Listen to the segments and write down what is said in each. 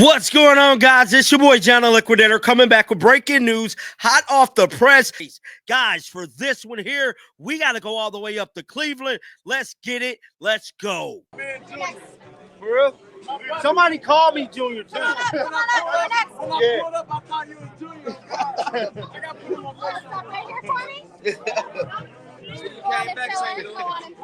What's going on, guys? It's your boy, John the Liquidator, coming back with breaking news, hot off the press. Guys, for this one here, we got to go all the way up to Cleveland. Let's get it. Let's go. Man, Junior. For real? Somebody call me Junior, too. Yeah. Pulled up, I thought you was Junior. I got put on my face. Stop right here for me. Came back saying Go on and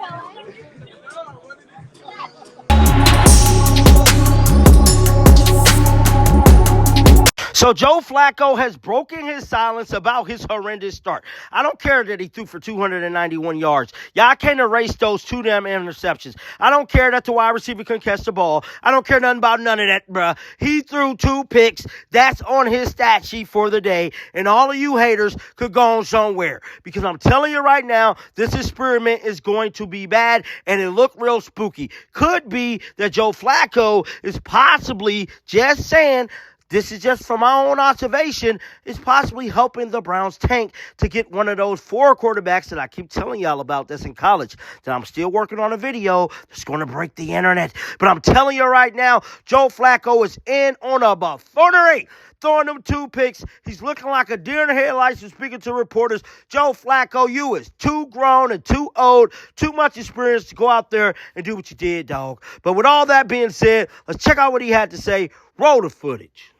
So Joe Flacco has broken his silence about his horrendous start. I don't care that he threw for 291 yards. Y'all can't erase those two damn interceptions. I don't care that the wide receiver couldn't catch the ball. I don't care nothing about none of that, bruh. He threw 2 picks. That's on his stat sheet for the day. And all of you haters could go on somewhere. Because I'm telling you right now, this experiment is going to be bad, and it looked real spooky. Could be that Joe Flacco is possibly just saying, this is just from my own observation, is possibly helping the Browns tank to get one of those 4 quarterbacks that I keep telling y'all about that's in college, that I'm still working on a video that's going to break the internet. But I'm telling you right now, Joe Flacco is in on a buffoonery, throwing them 2 picks. He's looking like a deer in the headlights and speaking to reporters. Joe Flacco, you is too grown and too old, too much experience to go out there and do what you did, dog. But with all that being said, let's check out what he had to say. Roll the footage.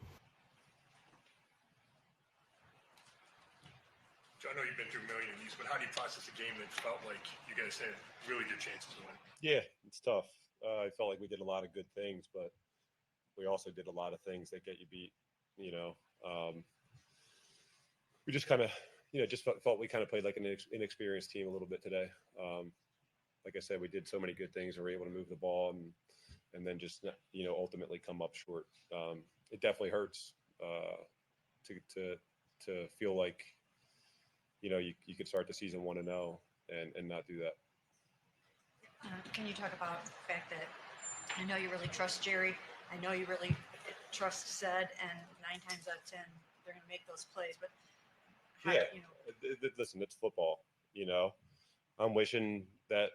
I know you've been through a million of these, but how do you process a game that felt like you guys had really good chances to win? Yeah, it's tough. I felt like we did a lot of good things, but we also did a lot of things that get you beat. We just kind of, just felt we kind of played like an inexperienced team a little bit today. Like I said, we did so many good things and were able to move the ball and then just, ultimately come up short. It definitely hurts to feel like, you could start the season 1-0 and not do that. Can you talk about the fact that I know you really trust Jerry, I know you really trust Sed, and 9 times out of 10 they're going to make those plays, but listen, it's football. I'm wishing that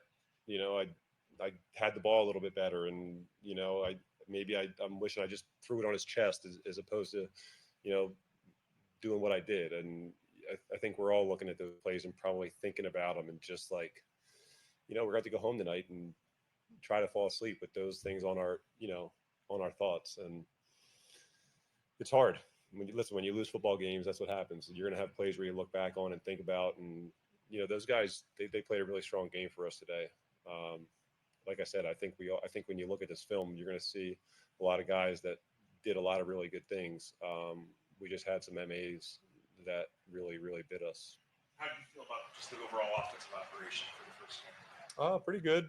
I had the ball a little bit better, and I'm wishing I just threw it on his chest as opposed to doing what I did. And I think we're all looking at those plays and probably thinking about them and just like, we're going to have to go home tonight and try to fall asleep with those things on our, on our thoughts. And it's hard. When you lose football games, that's what happens. You're going to have plays where you look back on and think about, and, those guys, they played a really strong game for us today. Like I said, I think when you look at this film, you're going to see a lot of guys that did a lot of really good things. We just had some MAs that really, really bit us. How do you feel about just the overall offensive operation for the first game? Pretty good.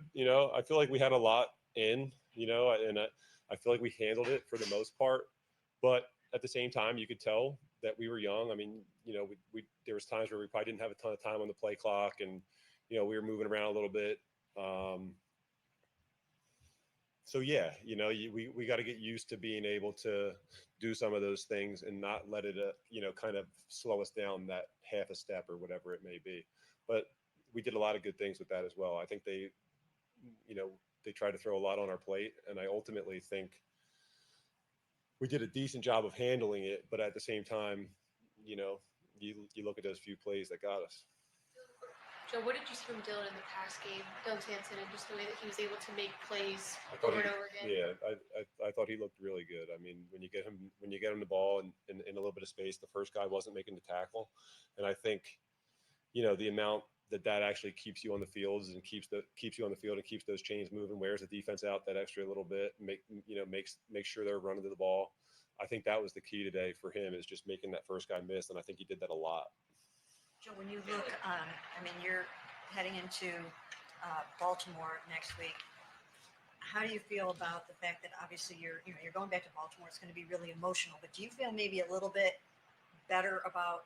I feel like we had a lot and I feel like we handled it for the most part. But at the same time, you could tell that we were young. I mean, there was times where we probably didn't have a ton of time on the play clock, and we were moving around a little bit. So yeah, we got to get used to being able to do some of those things and not let it, kind of slow us down that half a step or whatever it may be. But we did a lot of good things with that as well. I think they tried to throw a lot on our plate, and I ultimately think we did a decent job of handling it. But at the same time, you look at those few plays that got us. Joe, what did you see from Dylan in the past game, Dylan Sampson, and just the way that he was able to make plays over and over again? Yeah, I thought he looked really good. I mean, when you get him the ball in a little bit of space, the first guy wasn't making the tackle, and I think, the amount that actually keeps you on the field and keeps you on the field and keeps those chains moving, wears the defense out that extra little bit, make sure they're running to the ball. I think that was the key today for him, is just making that first guy miss, and I think he did that a lot. Joe, when you look, you're heading into Baltimore next week. How do you feel about the fact that obviously you're going back to Baltimore? It's going to be really emotional, but do you feel maybe a little bit better about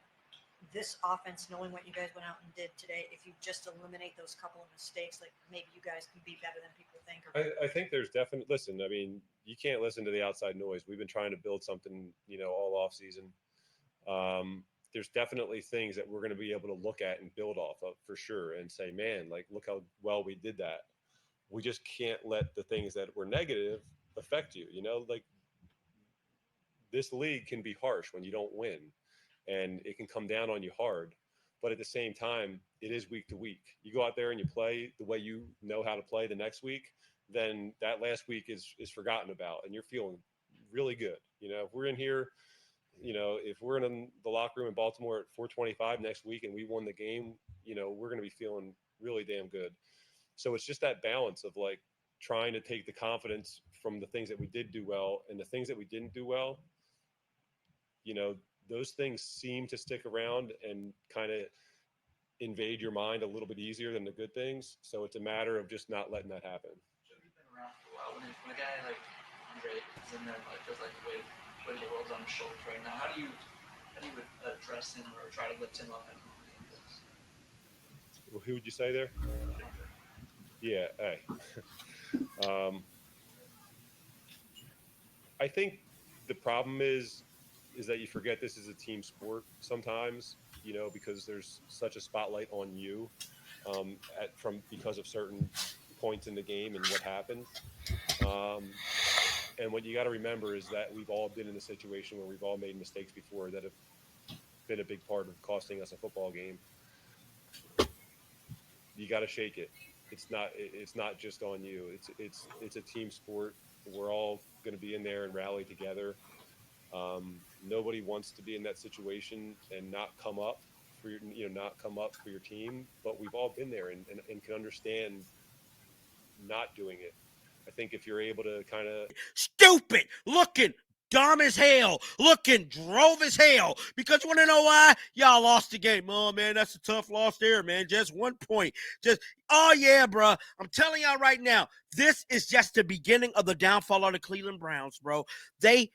this offense, knowing what you guys went out and did today? If you just eliminate those couple of mistakes, like maybe you guys can be better than people think. I think there's definitely, listen, I mean, you can't listen to the outside noise. We've been trying to build something, all off season. There's definitely things that we're going to be able to look at and build off of for sure and say, man, like, look how well we did that. We just can't let the things that were negative affect you. Like this league can be harsh when you don't win, and it can come down on you hard. But at the same time, it is week to week. You go out there and you play the way you know how to play the next week, then that last week is forgotten about, and you're feeling really good. You know, if we're in here, you know, if we're in the locker room in Baltimore at 4:25 next week and we won the game, you know, we're going to be feeling really damn good. So it's just that balance of like trying to take the confidence from the things that we did do well and the things that we didn't do well. You know, those things seem to stick around and kind of invade your mind a little bit easier than the good things. So it's a matter of just not letting that happen. You've been around for a while. When a guy like Andre is in there, like feels like the weight of the world's on his shoulders right now. How do you address him or try to lift him up? Well, who would you say there? Yeah, hey. I think the problem is that you forget this is a team sport sometimes, you know, because there's such a spotlight on you because of certain points in the game and what happened. And what you got to remember is that we've all been in a situation where we've all made mistakes before that have been a big part of costing us a football game. You got to shake it. It's not just on you. It's a team sport. We're all going to be in there and rally together. Nobody wants to be in that situation and not come up for your team. But we've all been there and can understand not doing it. I think if you're able to kind of stupid looking, dumb as hell, looking drove as hell. Because you want to know why? Y'all lost the game. Oh, man, that's a tough loss there, man. Just 1 point. Oh, yeah, bro. I'm telling y'all right now, this is just the beginning of the downfall of the Cleveland Browns, bro. They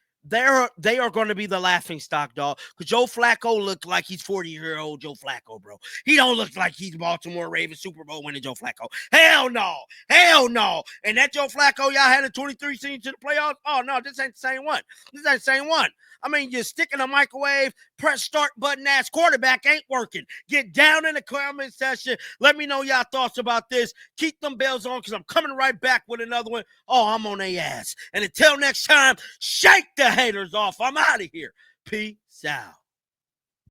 are going to be the laughing stock, dog. Because Joe Flacco looked like he's 40-year-old Joe Flacco, bro. He don't look like he's Baltimore Ravens Super Bowl winning Joe Flacco. Hell no. Hell no. And that Joe Flacco y'all had in 23 season to the playoffs, oh, no, this ain't the same one. This ain't the same one. I mean, you're sticking a microwave, press start button ass quarterback ain't working. Get down in the comment section. Let me know y'all thoughts about this. Keep them bells on because I'm coming right back with another one. Oh, I'm on their ass. And until next time, shake the haters off. I'm out of here. Peace out.